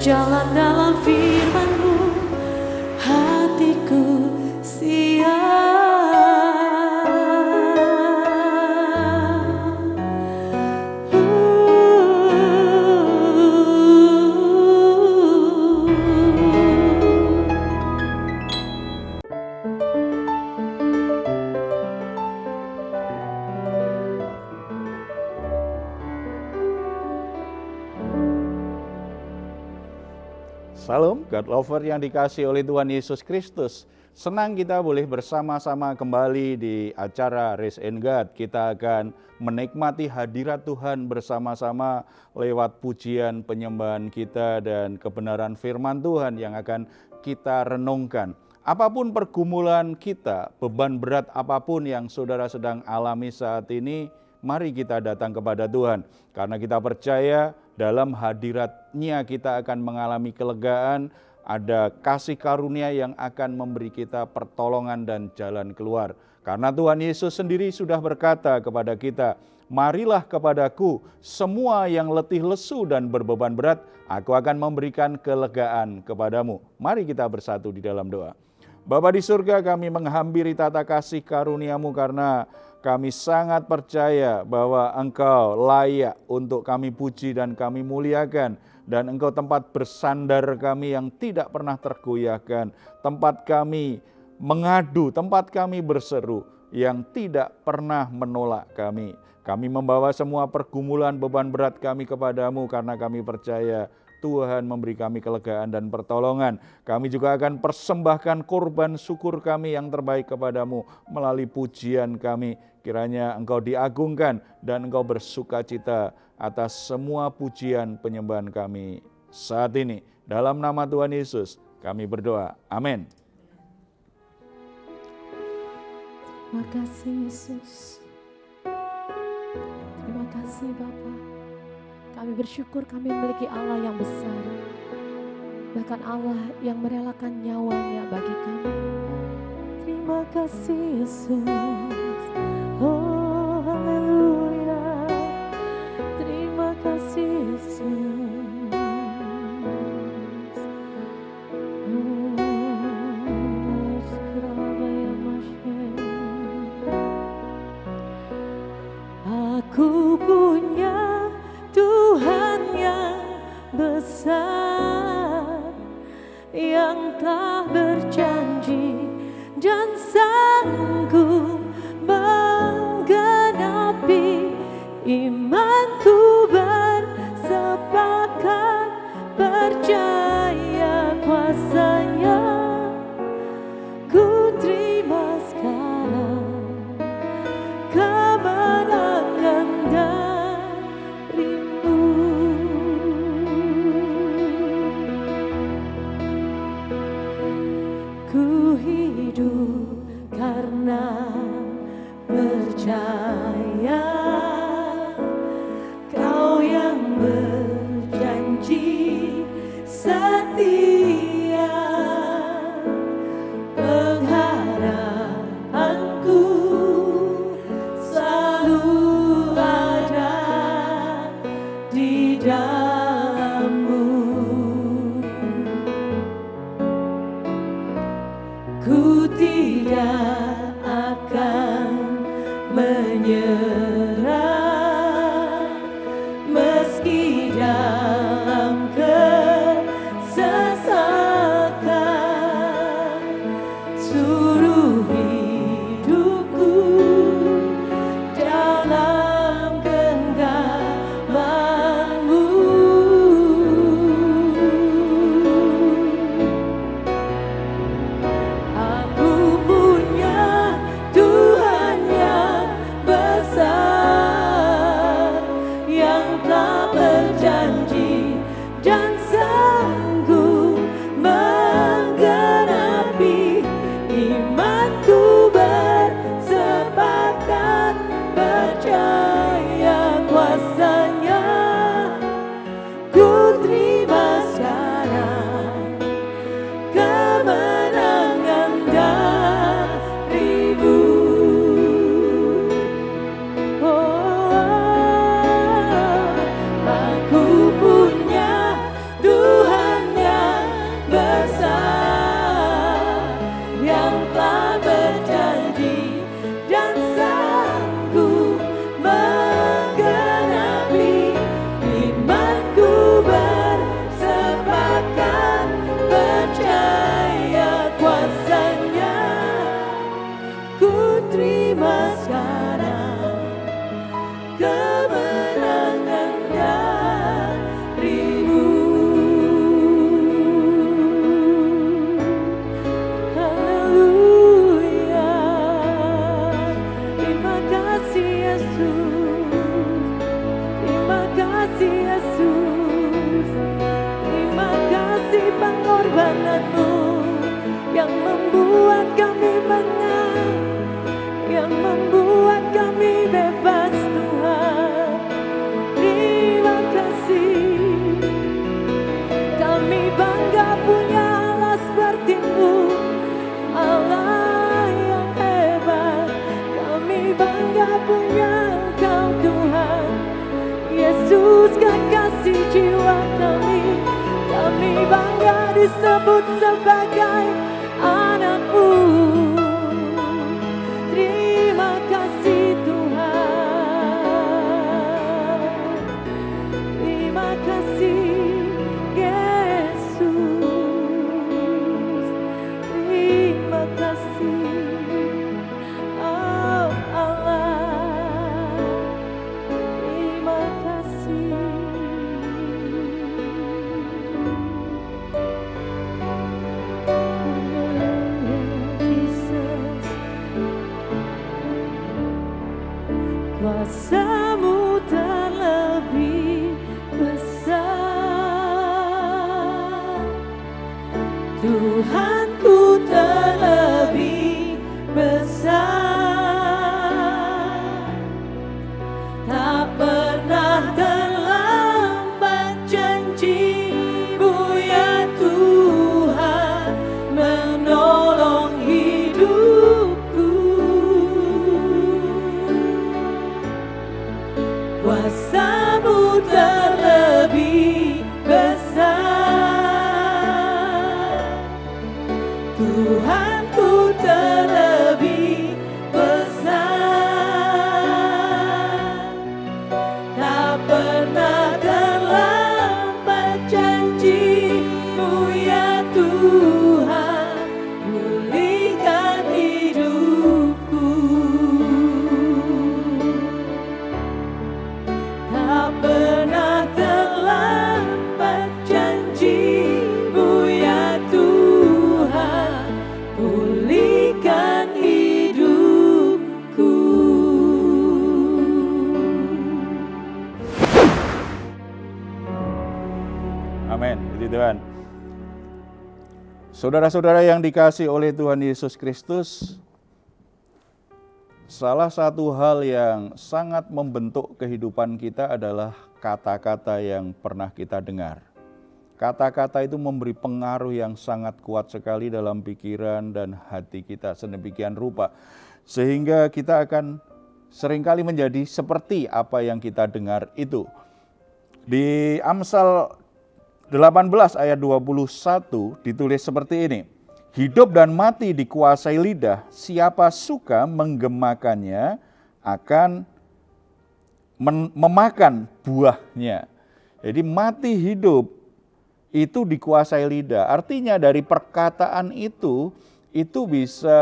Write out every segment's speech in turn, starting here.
berjalan dalam firman-Mu, hatiku siap. Salam God Lover yang dikasihi oleh Tuhan Yesus Kristus. Senang kita boleh bersama-sama kembali di acara Raise in God. Kita akan menikmati hadirat Tuhan bersama-sama lewat pujian penyembahan kita dan kebenaran firman Tuhan yang akan kita renungkan. Apapun pergumulan kita, beban berat apapun yang saudara sedang alami saat ini, mari kita datang kepada Tuhan. Karena kita percaya dalam hadirat-Nya kita akan mengalami kelegaan, ada kasih karunia yang akan memberi kita pertolongan dan jalan keluar. Karena Tuhan Yesus sendiri sudah berkata kepada kita, marilah kepadaku semua yang letih lesu dan berbeban berat, aku akan memberikan kelegaan kepadamu. Mari kita bersatu di dalam doa. Bapa di surga, kami menghampiri tata kasih karunia-Mu karena kami sangat percaya bahwa Engkau layak untuk kami puji dan kami muliakan. Dan Engkau tempat bersandar kami yang tidak pernah tergoyahkan. Tempat kami mengadu, tempat kami berseru yang tidak pernah menolak kami. Kami membawa semua pergumulan beban berat kami kepadamu karena kami percaya Tuhan memberi kami kelegaan dan pertolongan. Kami juga akan persembahkan korban syukur kami yang terbaik kepadamu melalui pujian kami. Kiranya Engkau diagungkan dan Engkau bersukacita atas semua pujian penyembahan kami saat ini. Dalam nama Tuhan Yesus kami berdoa. Amin. Terima kasih Yesus. Terima kasih Bapa. Kami bersyukur kami memiliki Allah yang besar. Bahkan Allah yang merelakan nyawanya bagi kami. Terima kasih Yesus. Oh haleluya. Terima kasih Yesus. Aku punya Tuhan yang besar, yang telah berjanji dan sanggup menggenapi imanku bersepakat percaya kuasa-Nya. Ku terima sekarang kemenangan darimu. Ku hidup karena percaya Kau yang berjanji setia. Pengharapanku selalu ada di dalam-Mu. Ku tidak akan menyerah meski dalam kesesakan. Suruh hidupku dalam genggaman-Mu. Aku punya Tuhan yang besar, yang telah berjanji dan sanggup menggenapi imanku bersepakat percaya kuasa-Nya. Ku terima sekarang kemenangan darimu. Oh, disebut sebagai anakmu. Terima kasih Tuhan, terima kasih Yesus, terima kasih oh Allah, terima kasih. Jesus, kuasa-Mu terlebih besar, Tuhanku terlebih besar, tak pernah terlambat janji-Mu ya Tuhan menolong hidupku. Kuasa-Mu terlebih besar, Tuhanku terlebih besar, tak pernah terlambat janji-Mu ya Tuhan pulihkan hidupku. Tak pernah terlambat janji-Mu ya Tuhan pulihkan hidupku. Amin, puji Tuhan. Saudara-saudara yang dikasihi oleh Tuhan Yesus Kristus, salah satu hal yang sangat membentuk kehidupan kita adalah kata-kata yang pernah kita dengar. Kata-kata itu memberi pengaruh yang sangat kuat sekali dalam pikiran dan hati kita sedemikian rupa, sehingga kita akan seringkali menjadi seperti apa yang kita dengar itu. Di Amsal 18 ayat 21 ditulis seperti ini. Hidup dan mati dikuasai lidah, siapa suka menggemakannya akan memakan buahnya. Jadi mati hidup itu dikuasai lidah. Artinya dari perkataan itu bisa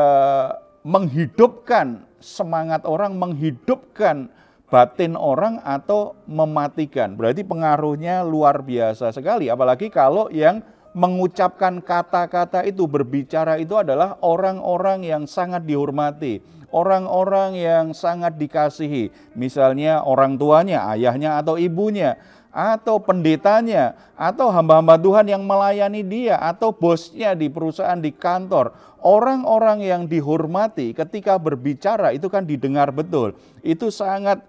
menghidupkan semangat orang, menghidupkan batin orang atau mematikan. Berarti pengaruhnya luar biasa sekali. Apalagi kalau yang mengucapkan kata-kata itu, berbicara itu adalah orang-orang yang sangat dihormati, orang-orang yang sangat dikasihi. Misalnya orang tuanya, ayahnya atau ibunya, atau pendetanya, atau hamba-hamba Tuhan yang melayani dia, atau bosnya di perusahaan, di kantor. Orang-orang yang dihormati ketika berbicara itu kan didengar betul. Itu sangat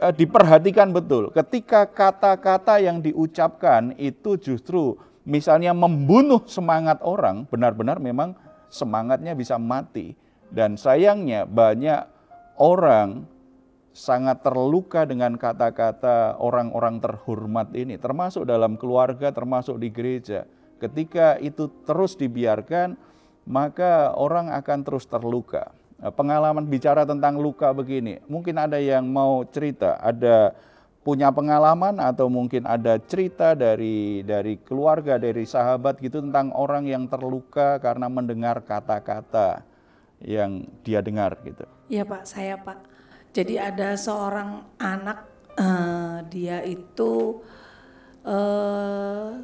diperhatikan betul. Ketika kata-kata yang diucapkan itu justru misalnya membunuh semangat orang, benar-benar memang semangatnya bisa mati. Dan sayangnya banyak orang sangat terluka dengan kata-kata orang-orang terhormat ini, termasuk dalam keluarga, termasuk di gereja. Ketika itu terus dibiarkan, maka orang akan terus terluka. Pengalaman bicara tentang luka begini, mungkin ada yang mau cerita, ada punya pengalaman atau mungkin ada cerita dari keluarga, dari sahabat gitu tentang orang yang terluka karena mendengar kata-kata yang dia dengar gitu. Iya Pak, saya Pak. Jadi ada seorang anak, dia itu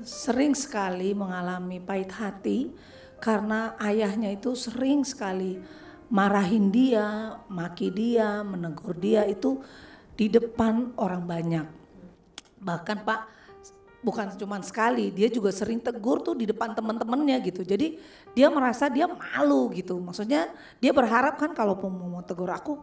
sering sekali mengalami pahit hati karena ayahnya itu sering sekali marahin dia, maki dia, menegur dia itu di depan orang banyak. Bahkan Pak, bukan cuma sekali, dia juga sering tegur tuh di depan teman-temannya gitu. Jadi dia merasa dia malu gitu. Maksudnya dia berharap kan kalau mau tegur aku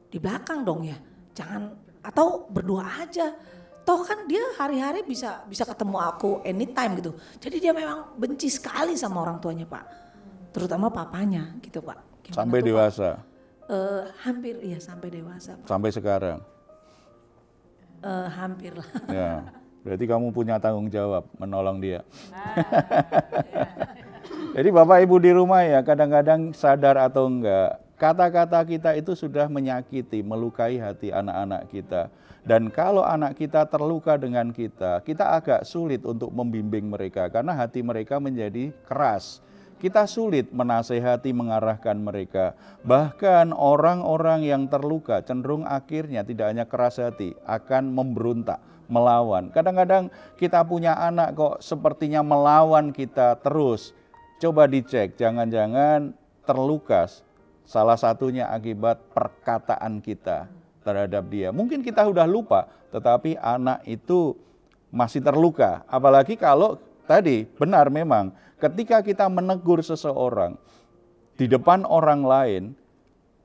di belakang dong ya. Jangan, atau berdua aja. Toh kan dia hari-hari bisa ketemu aku anytime gitu. Jadi dia memang benci sekali sama orang tuanya Pak. Terutama papanya gitu Pak. Gimana sampai tuh, dewasa? Pak? Hampir, iya sampai dewasa Pak. Sampai sekarang? Hampir lah. Ya. Berarti kamu punya tanggung jawab menolong dia. Jadi Bapak Ibu di rumah ya, kadang-kadang sadar atau enggak, kata-kata kita itu sudah menyakiti, melukai hati anak-anak kita. Dan kalau anak kita terluka dengan kita agak sulit untuk membimbing mereka karena hati mereka menjadi keras. Kita sulit menasehati, mengarahkan mereka. Bahkan orang-orang yang terluka cenderung akhirnya tidak hanya keras hati, akan memberontak, melawan. Kadang-kadang kita punya anak kok sepertinya melawan kita terus. Coba dicek, jangan-jangan terluka salah satunya akibat perkataan kita terhadap dia. Mungkin kita udah lupa, tetapi anak itu masih terluka. Apalagi kalau tadi benar memang ketika kita menegur seseorang di depan orang lain,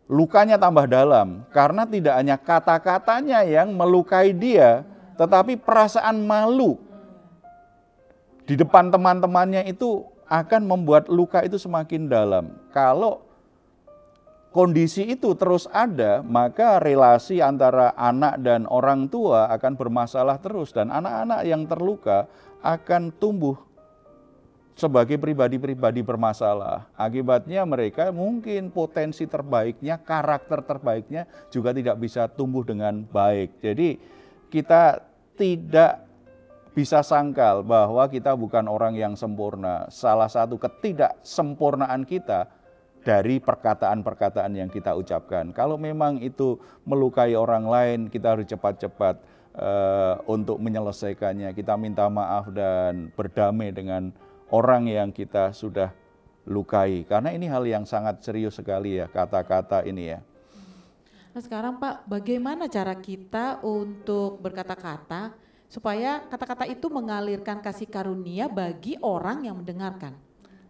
lukanya tambah dalam karena tidak hanya kata-katanya yang melukai dia, tetapi perasaan malu di depan teman-temannya itu akan membuat luka itu semakin dalam. Kalau kondisi itu terus ada, maka relasi antara anak dan orang tua akan bermasalah terus dan anak-anak yang terluka akan tumbuh sebagai pribadi-pribadi bermasalah. Akibatnya mereka mungkin potensi terbaiknya, karakter terbaiknya juga tidak bisa tumbuh dengan baik. Jadi kita tidak bisa sangkal bahwa kita bukan orang yang sempurna. Salah satu ketidaksempurnaan kita dari perkataan-perkataan yang kita ucapkan. Kalau memang itu melukai orang lain, kita harus cepat-cepat untuk menyelesaikannya. Kita minta maaf dan berdamai dengan orang yang kita sudah lukai. Karena ini hal yang sangat serius sekali ya, kata-kata ini ya. Nah sekarang Pak, bagaimana cara kita untuk berkata-kata supaya kata-kata itu mengalirkan kasih karunia bagi orang yang mendengarkan?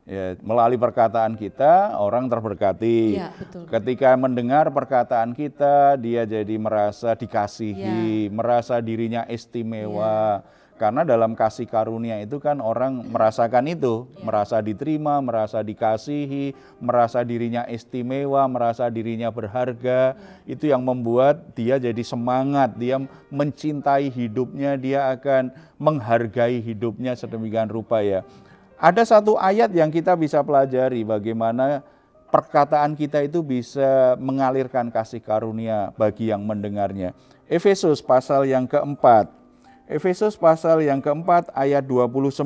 Ya, melalui perkataan kita, orang terberkati. Ya, betul. Ketika mendengar perkataan kita, dia jadi merasa dikasihi, merasa dirinya istimewa. Karena dalam kasih karunia itu kan orang merasakan itu, merasa diterima, merasa dikasihi, merasa dirinya istimewa, merasa dirinya berharga. Itu yang membuat dia jadi semangat, dia mencintai hidupnya, dia akan menghargai hidupnya sedemikian rupa ya. Ada satu ayat yang kita bisa pelajari bagaimana perkataan kita itu bisa mengalirkan kasih karunia bagi yang mendengarnya. Efesus pasal yang keempat. Efesus pasal yang keempat ayat 29.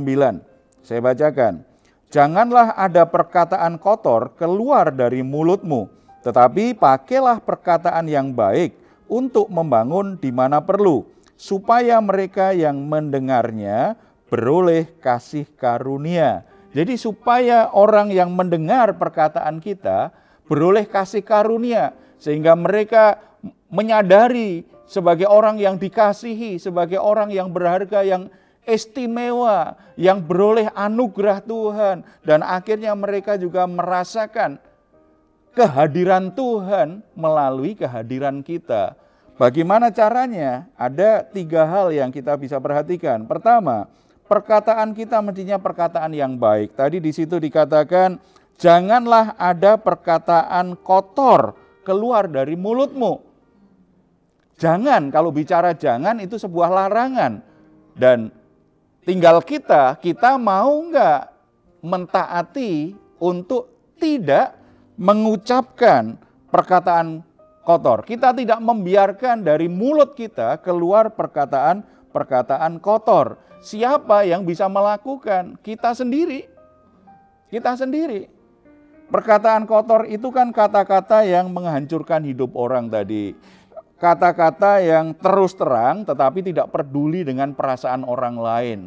Saya bacakan. Janganlah ada perkataan kotor keluar dari mulutmu, tetapi pakailah perkataan yang baik untuk membangun di mana perlu, supaya mereka yang mendengarnya beroleh kasih karunia. Jadi supaya orang yang mendengar perkataan kita beroleh kasih karunia, sehingga mereka menyadari sebagai orang yang dikasihi, sebagai orang yang berharga, yang istimewa, yang beroleh anugerah Tuhan. Dan akhirnya mereka juga merasakan kehadiran Tuhan melalui kehadiran kita. Bagaimana caranya? Ada 3 hal yang kita bisa perhatikan. Pertama, perkataan kita mestinya perkataan yang baik. Tadi di situ dikatakan, janganlah ada perkataan kotor keluar dari mulutmu. Jangan, kalau bicara jangan itu sebuah larangan. Dan tinggal kita mau enggak mentaati untuk tidak mengucapkan perkataan kotor. Kita tidak membiarkan dari mulut kita keluar perkataan kotor. Siapa yang bisa melakukan? Kita sendiri. Kita sendiri. Perkataan kotor itu kan kata-kata yang menghancurkan hidup orang tadi. Kata-kata yang terus terang tetapi tidak peduli dengan perasaan orang lain.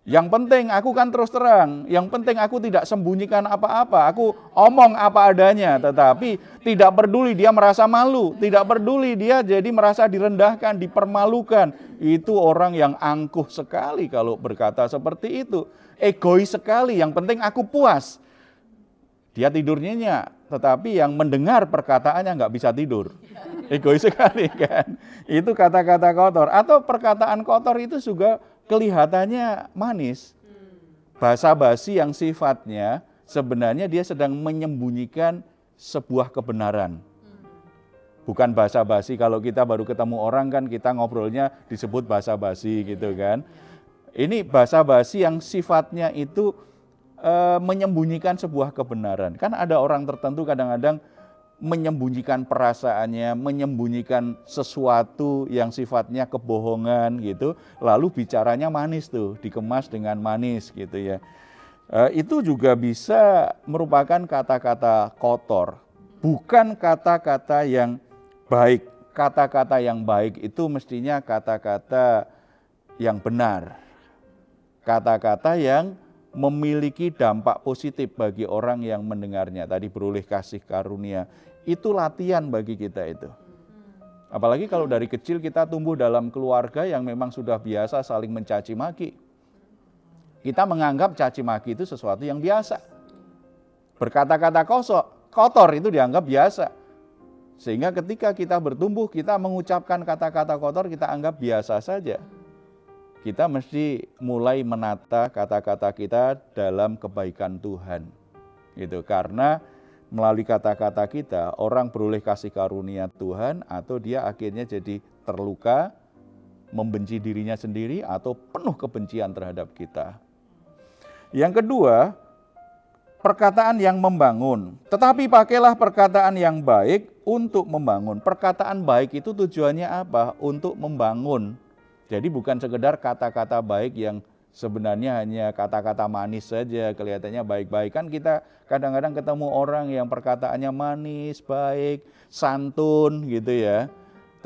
Yang penting aku kan terus terang, yang penting aku tidak sembunyikan apa-apa, aku omong apa adanya, tetapi tidak peduli dia merasa malu, tidak peduli dia jadi merasa direndahkan, dipermalukan. Itu orang yang angkuh sekali kalau berkata seperti itu, egois sekali, yang penting aku puas. Dia tidur nyenyak, tetapi yang mendengar perkataannya nggak bisa tidur. Egois sekali kan. Itu kata-kata kotor. Atau perkataan kotor itu juga kelihatannya manis. Basa-basi yang sifatnya sebenarnya dia sedang menyembunyikan sebuah kebenaran. Bukan basa-basi, kalau kita baru ketemu orang kan kita ngobrolnya disebut basa-basi gitu kan. Ini basa-basi yang sifatnya itu menyembunyikan sebuah kebenaran. Kan ada orang tertentu kadang-kadang menyembunyikan perasaannya, menyembunyikan sesuatu yang sifatnya kebohongan gitu, lalu bicaranya manis tuh, dikemas dengan manis gitu ya. Itu juga bisa merupakan kata-kata kotor, bukan kata-kata yang baik. Kata-kata yang baik itu mestinya kata-kata yang benar, kata-kata yang memiliki dampak positif bagi orang yang mendengarnya. Tadi beroleh kasih karunia, itu latihan bagi kita itu. Apalagi kalau dari kecil kita tumbuh dalam keluarga yang memang sudah biasa saling mencaci maki. Kita menganggap caci maki itu sesuatu yang biasa. Berkata-kata kotor itu dianggap biasa. Sehingga ketika kita bertumbuh, kita mengucapkan kata-kata kotor kita anggap biasa saja. Kita mesti mulai menata kata-kata kita dalam kebaikan Tuhan. Gitu. Karena melalui kata-kata kita, orang beroleh kasih karunia Tuhan atau dia akhirnya jadi terluka, membenci dirinya sendiri atau penuh kebencian terhadap kita. Yang kedua, perkataan yang membangun. Tetapi pakailah perkataan yang baik untuk membangun. Perkataan baik itu tujuannya apa? Untuk membangun. Jadi bukan sekedar kata-kata baik yang sebenarnya hanya kata-kata manis saja, kelihatannya baik-baik. Kan kita kadang-kadang ketemu orang yang perkataannya manis, baik, santun gitu ya.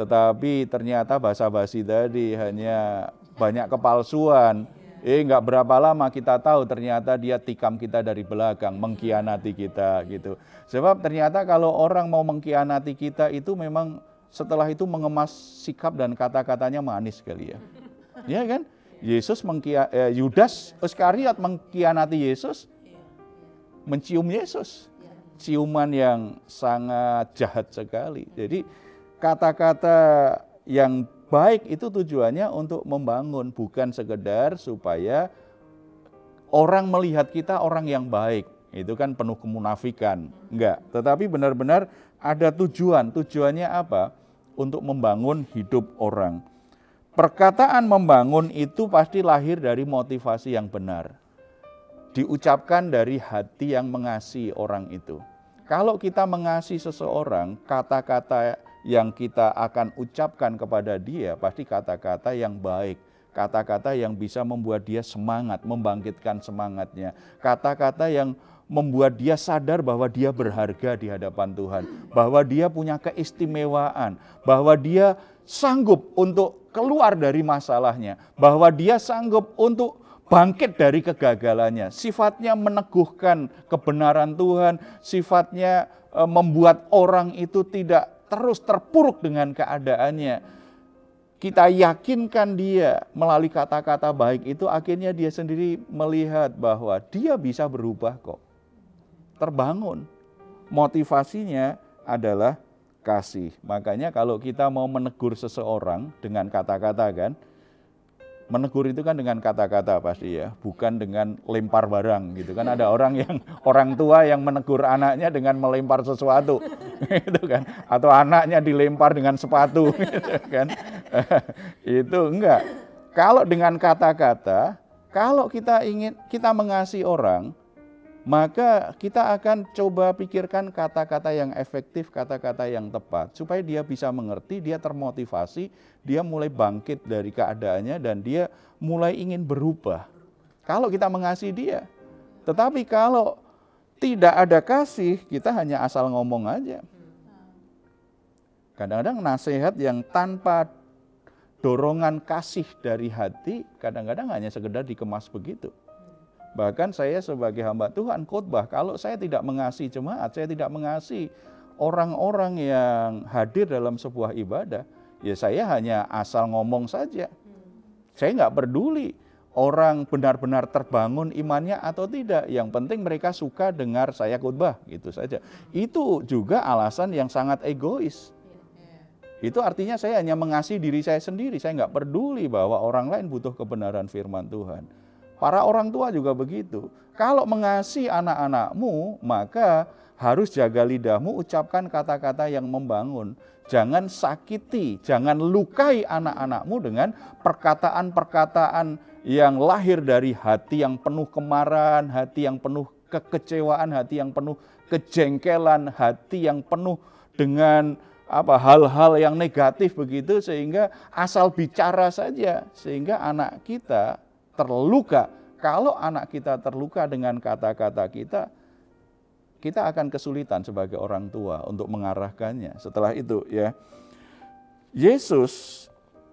Tetapi ternyata basa-basi tadi hanya banyak kepalsuan. Nggak berapa lama kita tahu ternyata dia tikam kita dari belakang, mengkhianati kita gitu. Sebab ternyata kalau orang mau mengkhianati kita itu memang setelah itu mengemas sikap dan kata-katanya manis sekali ya. Ya kan? Yudas Iskariot mengkhianati Yesus, mencium Yesus. Ciuman yang sangat jahat sekali. Jadi kata-kata yang baik itu tujuannya untuk membangun, bukan sekedar supaya orang melihat kita orang yang baik. Itu kan penuh kemunafikan. Enggak, tetapi benar-benar ada tujuan. Tujuannya apa? Untuk membangun hidup orang. Perkataan membangun itu pasti lahir dari motivasi yang benar. Diucapkan dari hati yang mengasihi orang itu. Kalau kita mengasihi seseorang, kata-kata yang kita akan ucapkan kepada dia pasti kata-kata yang baik. Kata-kata yang bisa membuat dia semangat, membangkitkan semangatnya. Kata-kata yang membuat dia sadar bahwa dia berharga di hadapan Tuhan, bahwa dia punya keistimewaan, bahwa dia sanggup untuk keluar dari masalahnya, bahwa dia sanggup untuk bangkit dari kegagalannya. Sifatnya meneguhkan kebenaran Tuhan, sifatnya membuat orang itu tidak terus terpuruk dengan keadaannya. Kita yakinkan dia melalui kata-kata baik itu, akhirnya dia sendiri melihat bahwa dia bisa berubah kok. Terbangun. Motivasinya adalah kasih. Makanya kalau kita mau menegur seseorang dengan kata-kata kan, menegur itu kan dengan kata-kata pasti ya, bukan dengan lempar barang gitu kan. Ada orang tua yang menegur anaknya dengan melempar sesuatu gitu kan, atau anaknya dilempar dengan sepatu gitu kan. Itu enggak. Kalau dengan kata-kata, kalau kita mengasihi orang, maka kita akan coba pikirkan kata-kata yang efektif, kata-kata yang tepat, supaya dia bisa mengerti, dia termotivasi, dia mulai bangkit dari keadaannya, dan dia mulai ingin berubah. Kalau kita mengasihi dia. Tetapi kalau tidak ada kasih, kita hanya asal ngomong aja. Kadang-kadang nasihat yang tanpa dorongan kasih dari hati, kadang-kadang hanya sekedar dikemas begitu. Bahkan saya sebagai hamba Tuhan khotbah, kalau saya tidak mengasihi jemaat, saya tidak mengasihi orang-orang yang hadir dalam sebuah ibadah, ya saya hanya asal ngomong saja. Saya nggak peduli orang benar-benar terbangun imannya atau tidak. Yang penting mereka suka dengar saya khotbah, gitu saja. Itu juga alasan yang sangat egois. Itu artinya saya hanya mengasihi diri saya sendiri. Saya nggak peduli bahwa orang lain butuh kebenaran firman Tuhan. Para orang tua juga begitu. Kalau mengasihi anak-anakmu, maka harus jaga lidahmu, ucapkan kata-kata yang membangun. Jangan sakiti, jangan lukai anak-anakmu dengan perkataan-perkataan yang lahir dari hati yang penuh kemarahan, hati yang penuh kekecewaan, hati yang penuh kejengkelan, hati yang penuh dengan hal-hal yang negatif begitu, sehingga asal bicara saja, sehingga anak kita terluka. Kalau anak kita terluka dengan kata-kata kita akan kesulitan sebagai orang tua untuk mengarahkannya. Setelah itu ya, Yesus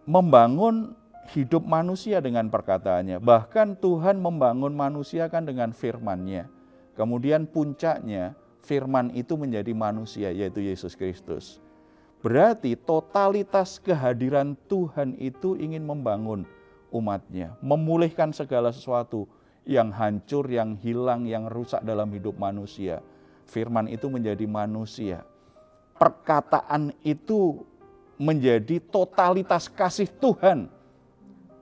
membangun hidup manusia dengan perkataannya. Bahkan Tuhan membangun manusia kan dengan firman-Nya. Kemudian puncaknya firman itu menjadi manusia, yaitu Yesus Kristus. Berarti totalitas kehadiran Tuhan itu ingin membangun umat-Nya, memulihkan segala sesuatu yang hancur, yang hilang, yang rusak dalam hidup manusia. Firman itu menjadi manusia. Perkataan itu menjadi totalitas kasih Tuhan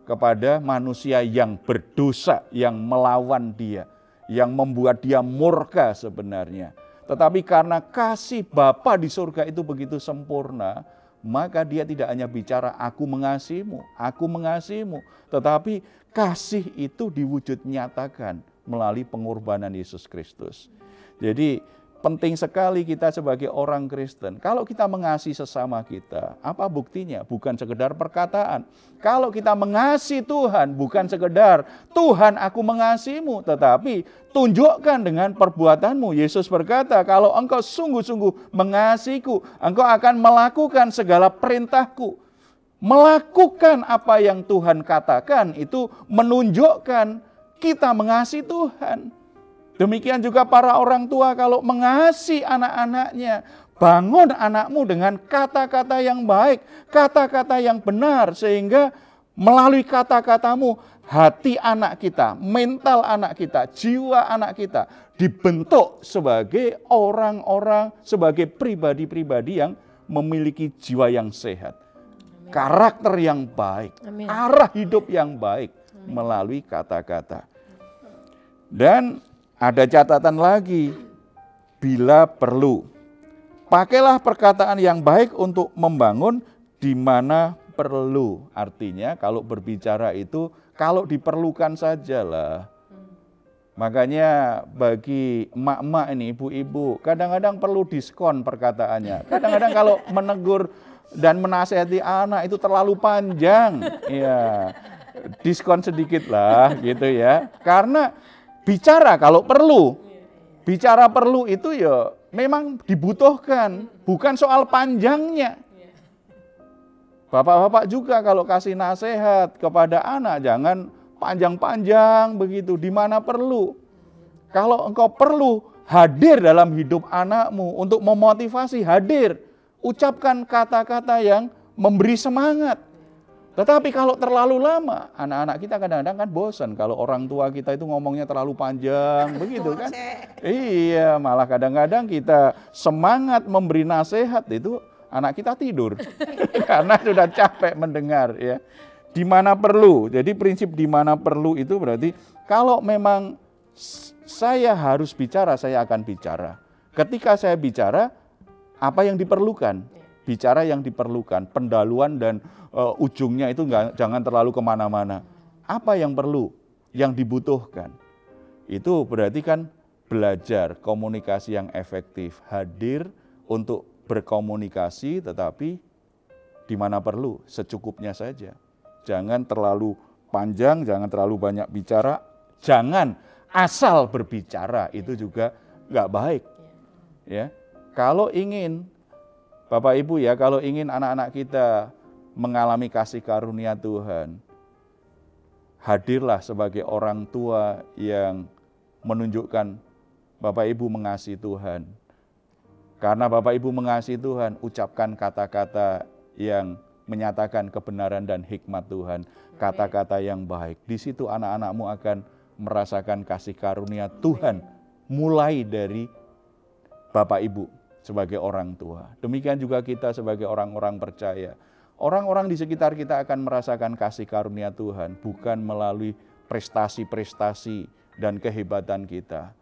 kepada manusia yang berdosa, yang melawan Dia, yang membuat Dia murka sebenarnya. Tetapi karena kasih Bapa di surga itu begitu sempurna, maka Dia tidak hanya bicara aku mengasihimu, tetapi kasih itu diwujud nyatakan melalui pengorbanan Yesus Kristus. Jadi penting sekali kita sebagai orang Kristen, kalau kita mengasihi sesama kita, apa buktinya? Bukan sekedar perkataan. Kalau kita mengasihi Tuhan, bukan sekedar Tuhan aku mengasihimu, tetapi tunjukkan dengan perbuatanmu. Yesus berkata, kalau engkau sungguh-sungguh mengasihiku, engkau akan melakukan segala perintahku. Melakukan apa yang Tuhan katakan itu menunjukkan kita mengasihi Tuhan. Demikian juga para orang tua kalau mengasihi anak-anaknya, bangun anakmu dengan kata-kata yang baik, kata-kata yang benar, sehingga melalui kata-katamu hati anak kita, mental anak kita, jiwa anak kita dibentuk sebagai orang-orang, sebagai pribadi-pribadi yang memiliki jiwa yang sehat, karakter yang baik, arah hidup yang baik melalui kata-kata. Dan ada catatan lagi, bila perlu, pakailah perkataan yang baik untuk membangun di mana perlu. Artinya kalau berbicara itu, kalau diperlukan sajalah. Makanya bagi emak-emak ini, ibu-ibu, kadang-kadang perlu diskon perkataannya. Kadang-kadang kalau menegur dan menasihati anak itu terlalu panjang, ya diskon sedikit lah gitu ya. Karena bicara kalau perlu, bicara perlu itu ya memang dibutuhkan, bukan soal panjangnya. Bapak-bapak juga kalau kasih nasihat kepada anak jangan panjang-panjang begitu, di mana perlu. Kalau engkau perlu hadir dalam hidup anakmu untuk memotivasi, hadir, ucapkan kata-kata yang memberi semangat. Tetapi kalau terlalu lama, anak-anak kita kadang-kadang kan bosan kalau orang tua kita itu ngomongnya terlalu panjang, begitu kan? Iya, malah kadang-kadang kita semangat memberi nasihat itu anak kita tidur karena sudah capek mendengar ya. Di mana perlu. Jadi prinsip di mana perlu itu berarti kalau memang saya harus bicara, saya akan bicara. Ketika saya bicara, apa yang diperlukan? Bicara yang diperlukan, pendahuluan dan ujungnya itu jangan terlalu kemana-mana. Apa yang perlu, yang dibutuhkan? Itu berarti kan belajar komunikasi yang efektif, hadir untuk berkomunikasi tetapi di mana perlu, secukupnya saja. Jangan terlalu panjang, jangan terlalu banyak bicara, jangan asal berbicara, itu juga nggak baik. Ya, kalau ingin Bapak Ibu ya, kalau ingin anak-anak kita mengalami kasih karunia Tuhan, hadirlah sebagai orang tua yang menunjukkan Bapak Ibu mengasihi Tuhan. Karena Bapak Ibu mengasihi Tuhan, ucapkan kata-kata yang menyatakan kebenaran dan hikmat Tuhan, kata-kata yang baik. Di situ anak-anakmu akan merasakan kasih karunia Tuhan, mulai dari Bapak Ibu sebagai orang tua. Demikian juga kita sebagai orang-orang percaya. Orang-orang di sekitar kita akan merasakan kasih karunia Tuhan, bukan melalui prestasi-prestasi dan kehebatan kita.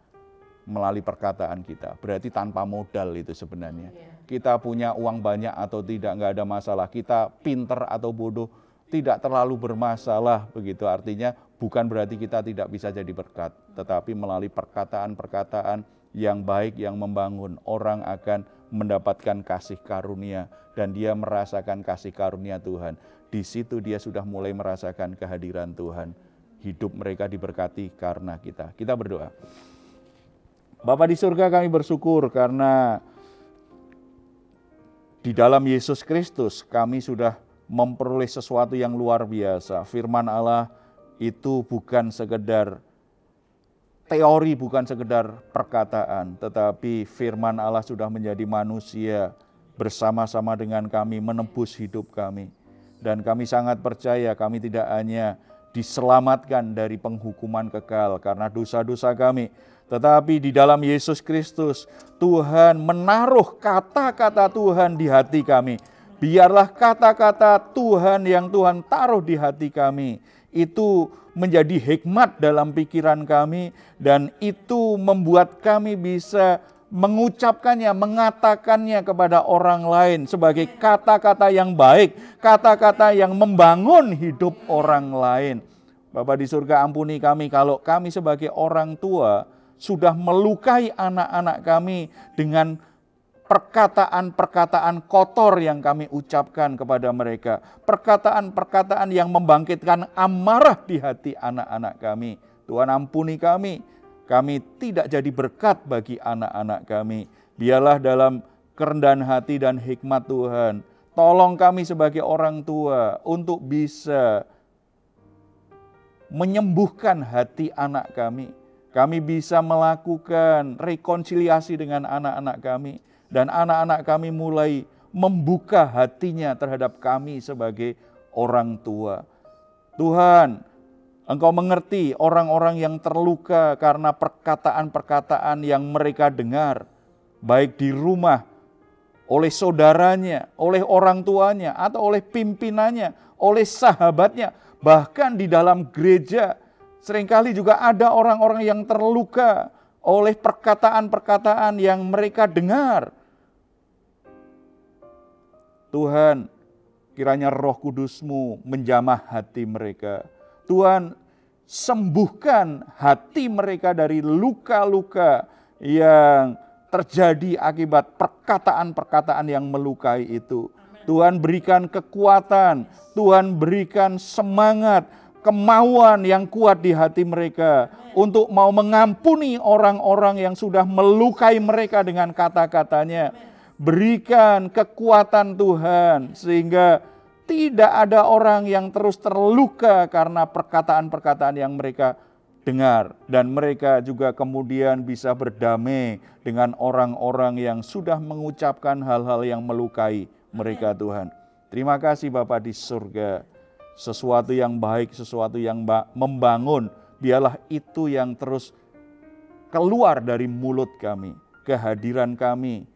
melalui perkataan kita. Berarti tanpa modal itu sebenarnya. Kita punya uang banyak atau tidak, nggak ada masalah. Kita pinter atau bodoh, tidak terlalu bermasalah begitu. Artinya bukan berarti kita tidak bisa jadi berkat. Tetapi melalui perkataan-perkataan yang baik, yang membangun, orang akan mendapatkan kasih karunia. Dan dia merasakan kasih karunia Tuhan. Di situ dia sudah mulai merasakan kehadiran Tuhan. Hidup mereka diberkati karena kita. Kita berdoa. Bapa di surga, kami bersyukur karena di dalam Yesus Kristus kami sudah memperoleh sesuatu yang luar biasa. Firman Allah itu bukan sekedar teori, bukan sekedar perkataan, tetapi firman Allah sudah menjadi manusia bersama-sama dengan kami, menebus hidup kami. Dan kami sangat percaya kami tidak hanya diselamatkan dari penghukuman kekal karena dosa-dosa kami, tetapi di dalam Yesus Kristus Tuhan menaruh kata-kata Tuhan di hati kami. Biarlah kata-kata Tuhan yang Tuhan taruh di hati kami itu menjadi hikmat dalam pikiran kami, dan itu membuat kami bisa mengucapkannya, mengatakannya kepada orang lain sebagai kata-kata yang baik, kata-kata yang membangun hidup orang lain. Bapa di surga, ampuni kami kalau kami sebagai orang tua sudah melukai anak-anak kami dengan perkataan-perkataan kotor yang kami ucapkan kepada mereka. Perkataan-perkataan yang membangkitkan amarah di hati anak-anak kami. Tuhan, ampuni kami. Kami tidak jadi berkat bagi anak-anak kami. Biarlah dalam kerendahan hati dan hikmat Tuhan, tolong kami sebagai orang tua untuk bisa menyembuhkan hati anak kami. Kami bisa melakukan rekonsiliasi dengan anak-anak kami. Dan anak-anak kami mulai membuka hatinya terhadap kami sebagai orang tua. Tuhan, Engkau mengerti orang-orang yang terluka karena perkataan-perkataan yang mereka dengar, baik di rumah, oleh saudaranya, oleh orang tuanya, atau oleh pimpinannya, oleh sahabatnya, bahkan di dalam gereja. Seringkali juga ada orang-orang yang terluka oleh perkataan-perkataan yang mereka dengar. Tuhan, kiranya Roh Kudus-Mu menjamah hati mereka. Tuhan, sembuhkan hati mereka dari luka-luka yang terjadi akibat perkataan-perkataan yang melukai itu. Tuhan, berikan kekuatan, Tuhan berikan semangat, kemauan yang kuat di hati mereka untuk mau mengampuni orang-orang yang sudah melukai mereka dengan kata-katanya. Berikan kekuatan Tuhan sehingga tidak ada orang yang terus terluka karena perkataan-perkataan yang mereka dengar. Dan mereka juga kemudian bisa berdamai dengan orang-orang yang sudah mengucapkan hal-hal yang melukai mereka, Tuhan. Terima kasih Bapa di surga. Sesuatu yang baik, sesuatu yang membangun, biarlah itu yang terus keluar dari mulut kami. Kehadiran kami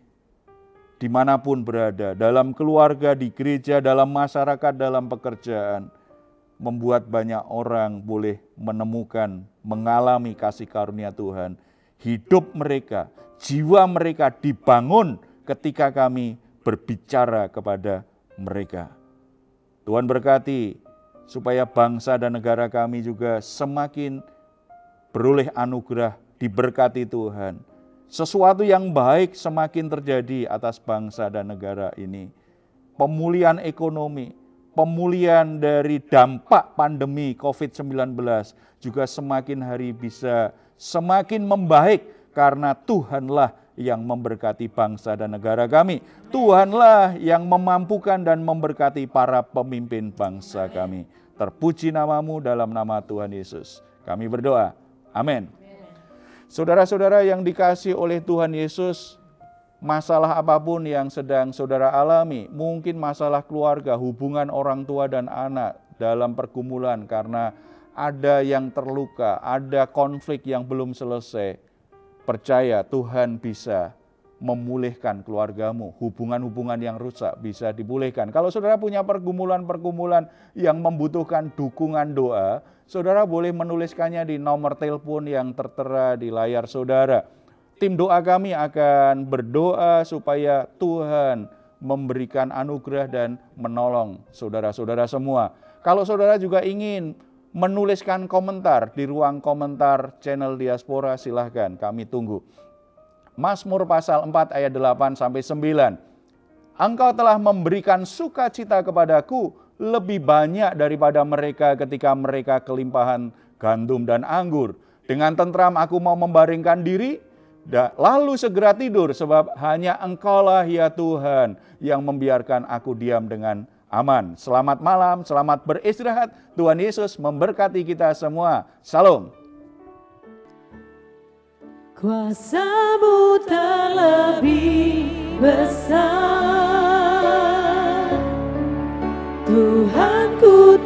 dimanapun berada, dalam keluarga, di gereja, dalam masyarakat, dalam pekerjaan, membuat banyak orang boleh menemukan, mengalami kasih karunia Tuhan. Hidup mereka, jiwa mereka dibangun ketika kami berbicara kepada mereka. Tuhan berkati supaya bangsa dan negara kami juga semakin beroleh anugerah, diberkati Tuhan. Sesuatu yang baik semakin terjadi atas bangsa dan negara ini. Pemulihan ekonomi, pemulihan dari dampak pandemi COVID-19 juga semakin hari bisa semakin membaik karena Tuhanlah yang memberkati bangsa dan negara kami. Tuhanlah yang memampukan dan memberkati para pemimpin bangsa kami. Terpuji namamu dalam nama Tuhan Yesus. Kami berdoa. Amin. Saudara-saudara yang dikasihi oleh Tuhan Yesus, masalah apapun yang sedang saudara alami, mungkin masalah keluarga, hubungan orang tua dan anak dalam pergumulan karena ada yang terluka, ada konflik yang belum selesai. Percaya Tuhan bisa memulihkan keluargamu, hubungan-hubungan yang rusak bisa dipulihkan. Kalau saudara punya pergumulan-pergumulan yang membutuhkan dukungan doa, saudara boleh menuliskannya di nomor telepon yang tertera di layar saudara. Tim doa kami akan berdoa supaya Tuhan memberikan anugerah dan menolong saudara-saudara semua. Kalau saudara juga ingin menuliskan komentar di ruang komentar channel Diaspora, silahkan, kami tunggu. Mazmur pasal 4 ayat 8 sampai 9. Engkau telah memberikan sukacita kepadaku lebih banyak daripada mereka ketika mereka kelimpahan gandum dan anggur. Dengan tentram aku mau membaringkan diri, lalu segera tidur, sebab hanya Engkaulah ya Tuhan yang membiarkan aku diam dengan aman. Selamat malam, selamat beristirahat. Tuhan Yesus memberkati kita semua. Salam. Kuasa-Mu terlebih besar, Tuhanku